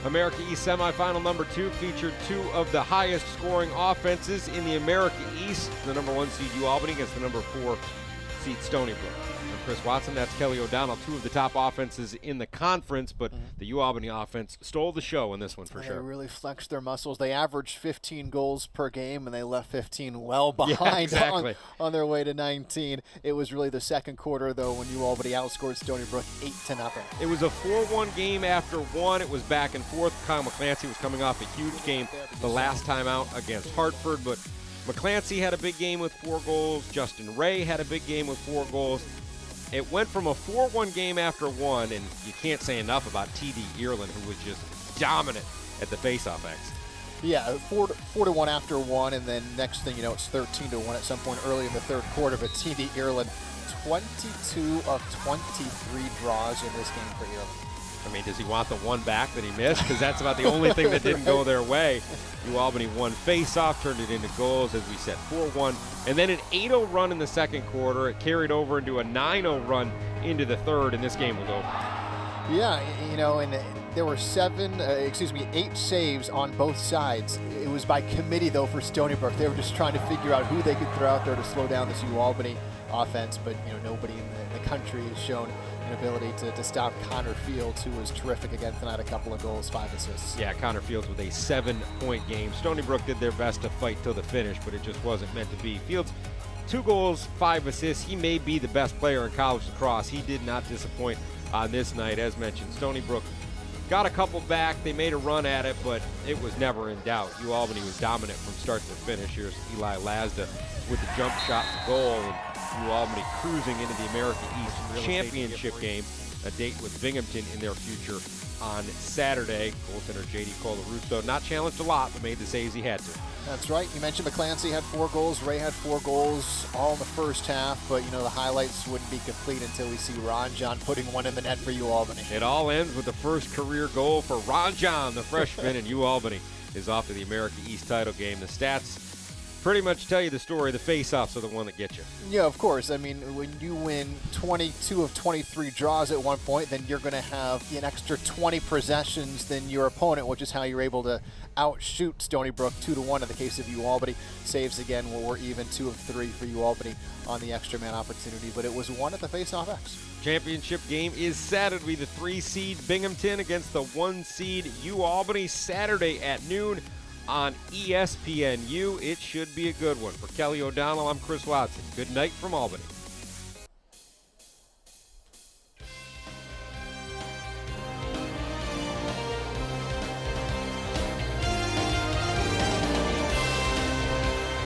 America East semifinal number 2 featured 2 of the highest scoring offenses in the America East. The number 1 seed U Albany against the number 4 seed Stony Brook. I'm Chris Watson, that's Kelly O'Donnell. 2 of the top offenses in the conference, but the U Albany offense stole the show in this one for sure. They really flexed their muscles. They averaged 15 goals per game, and they left 15 well behind on their way to 19. It was really the second quarter, though, when U Albany outscored Stony Brook 8-0. It was a 4-1 game after one. It was back and forth. Kyle McClancy was coming off a huge game the last time out against Hartford, but McClancy had a big game with 4 goals. Justin Ray had a big game with 4 goals. It went from a 4-1 game after one, and you can't say enough about T.D. Earlin, who was just dominant at the faceoff X. Yeah, 4-1 after one, and then next thing you know, it's 13-1 at some point early in the third quarter. But T.D. Earlin, 22 of 23 draws in this game for Earlin. I mean, does he want the one back that he missed? Because that's about the only thing that didn't go their way. U Albany won face-off, turned it into goals, as we said, 4-1. And then an 8-0 run in the second quarter. It carried over into a 9-0 run into the third, and this game was over. Yeah, you know, and there were 8 saves on both sides. It was by committee, though, for Stony Brook. They were just trying to figure out who they could throw out there to slow down this U Albany offense, but you know, nobody in the country has shown an ability to stop Connor Fields, who was terrific again tonight. A couple of goals, 5 assists. Yeah, Connor Fields with a 7-point game. Stony Brook did their best to fight till the finish, but it just wasn't meant to be. Fields, 2 goals, 5 assists. He may be the best player in college lacrosse. He did not disappoint on this night. As mentioned, Stony Brook got a couple back. They made a run at it, but it was never in doubt. U Albany was dominant from start to finish. Here's Eli Lazda with the jump shot and goal. And U Albany cruising into the America East Championship game. A date with Binghamton in their future on Saturday. Goaltender J.D. Colarusso not challenged a lot, but made the saves he had to. That's right. You mentioned McClancy had 4 goals. Ray had 4 goals, all in the first half. But, you know, the highlights wouldn't be complete until we see Ron John putting one in the net for U Albany. It all ends with the first career goal for Ron John, the freshman, and U Albany is off to the America East title game. The stats pretty much tell you the story. The face-offs are the one that gets you. Yeah, of course. I mean, when you win 22 of 23 draws at one point, then you're going to have an extra 20 possessions than your opponent, which is how you're able to outshoot Stony Brook 2-1 in the case of U Albany. Saves again were even 2 of 3 for U Albany on the extra man opportunity, but it was 1 at the face-off X. Championship game is Saturday. The 3 seed Binghamton against the 1 seed U Albany, Saturday at noon on ESPNU. It should be a good one. For Kelly O'Donnell, I'm Chris Watson. Good night from Albany.